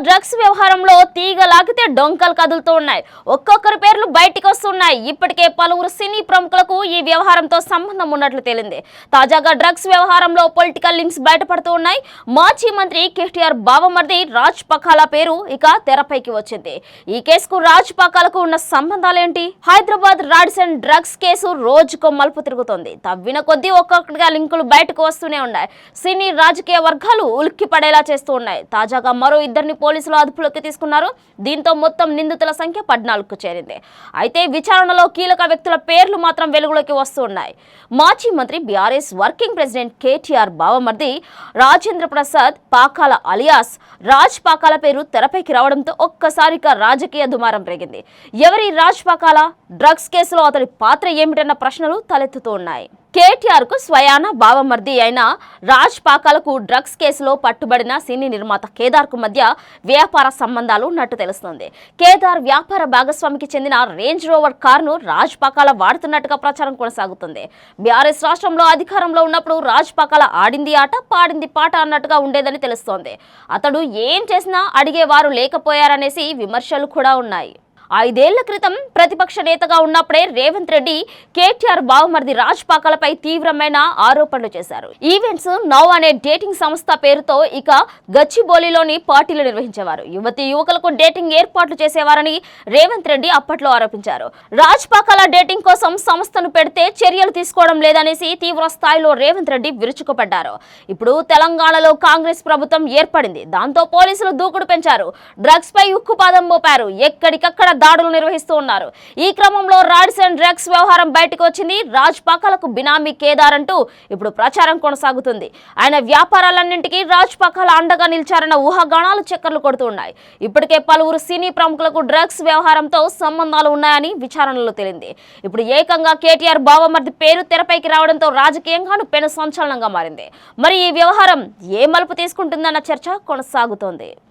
Drugs వ్యవహారంలో తీగ లాగితే డొంకలు కదులుతూ ఉన్నాయి. ఒక్కొక్కరి పేర్లు బయటికి వస్తున్నాయి. ఇప్పటికే పలువురు సినీ ప్రముఖులకు ఈ వ్యవహారంతో సంబంధం ఉన్నట్లు తేలింది. తాజాగా డ్రగ్స్ వ్యవహారంలో పొలిటికల్ లింక్స్ బయటపడుతూ ఉన్నాయి. మాజీ మంత్రి కేటీఆర్ బావమర్ది రాజ్ పకాలా పేరు ఇక తెరపైకి వచ్చింది. ఈ కేసుకు రాజ్ పకాలకు ఉన్న సంబంధాలేంటి? హైదరాబాద్ రాడిసన్ డ్రగ్స్ కేసు రోజుకో మలుపు తిరుగుతోంది. తవ్విన కొద్దీ ఒక్కొక్కటిగా లింకులు బయటకు వస్తూనే ఉన్నాయి. సినీ రాజకీయ వర్గాలు ఉలిక్కి పడేలా చేస్తూ ఉన్నాయి. తాజాగా మరో ఇద్దరిని పోలీసులు అదుపులోకి తీసుకున్నారు. దీంతో మొత్తం నిందితుల సంఖ్య 14కు చేరింది. అయితే విచారణలో కీలక వ్యక్తుల పేర్లు మాత్రం వెలుగులోకి వస్తున్నాయి. మాజీ మంత్రి బీఆర్ఎస్ వర్కింగ్ ప్రెసిడెంట్ కేటీఆర్ బావమర్ది రాజేంద్ర ప్రసాద్ పాకాల అలియాస్ రాజ్ పాకాల పేరు తెరపైకి రావడంతో ఒక్కసారిగా రాజకీయ దుమారం రేగింది. ఎవరి రాజ్ పాకాల? డ్రగ్స్ కేసులో అతడి పాత్ర ఏమిటన్న ప్రశ్నలు తలెత్తుతూ ఉన్నాయి. కేటీఆర్ కు స్వయాన బావమర్ది అయిన రాజ్ పాకాలకు డ్రగ్స్ కేసులో పట్టుబడిన సినీ నిర్మాత కేదార్ కు మధ్య వ్యాపార సంబంధాలు ఉన్నట్టు తెలుస్తోంది. కేదార్ వ్యాపార భాగస్వామికి చెందిన రేంజ్ రోవర్ కారును రాజ్ పాకాల వాడుతున్నట్టుగా ప్రచారం కొనసాగుతుంది. బీఆర్ఎస్ రాష్ట్రంలో అధికారంలో ఉన్నప్పుడు రాజ్ పాకాల ఆడింది ఆట, పాడింది పాట అన్నట్టుగా ఉండేదని తెలుస్తోంది. అతడు ఏం చేసినా అడిగేవారు లేకపోయారనేసి విమర్శలు కూడా ఉన్నాయి. 5 ఏళ్ల క్రితం ప్రతిపక్ష నేతగా ఉన్నప్పుడే రేవంత్ రెడ్డి కేటీఆర్ బావమర్ది రాజ్ పాకాలపై తీవ్రమైన ఆరోపణలు చేశారు. ఈవెంట్స్ నౌ అనే డేటింగ్ సంస్థ పేరుతో ఇక గచ్చిబౌలిలోని పార్టీలు నిర్వహించేవారు. యువతి యువకులకు డేటింగ్ ఏర్పాట్లు చేసేవారని రేవంత్ రెడ్డి అప్పట్లో ఆరోపించారు. రాజ్ పాకాల డేటింగ్ కోసం సంస్థను పెడితే చర్యలు తీసుకోవడం లేదనేసి తీవ్ర స్థాయిలో రేవంత్ రెడ్డి విరుచుకుపడ్డారు. ఇప్పుడు తెలంగాణలో కాంగ్రెస్ ప్రభుత్వం ఏర్పడింది. దాంతో పోలీసులు దూకుడు పెంచారు. డ్రగ్స్ పై ఉక్కుపాదం మోపారు. ఎక్కడికక్కడ దాడులు నిర్వహిస్తూ ఉన్నారు. ఈ క్రమంలో రాడిసన్ డ్రగ్స్ వ్యవహారం బయటకు వచ్చింది. రాజ్ పాకాలకు బినామీ కేదార్ అంటూ ఇప్పుడు ప్రచారం కొనసాగుతుంది. ఆయన వ్యాపారాలన్నింటికీ రాజ్ పాకాల అండగా నిలిచారన్న ఊహాగానాలు చక్కర్లు కొడుతూ ఉన్నాయి. ఇప్పటికే పలువురు సినీ ప్రముఖులకు డ్రగ్స్ వ్యవహారంతో సంబంధాలు ఉన్నాయని విచారణలో తేలింది. ఇప్పుడు ఏకంగా కేటీఆర్ బావమర్ది పేరు తెరపైకి రావడంతో రాజకీయంగాను పెను సంచలనంగా మారింది. మరి ఈ వ్యవహారం ఏ మలుపు తీసుకుంటుందన్న చర్చ కొనసాగుతోంది.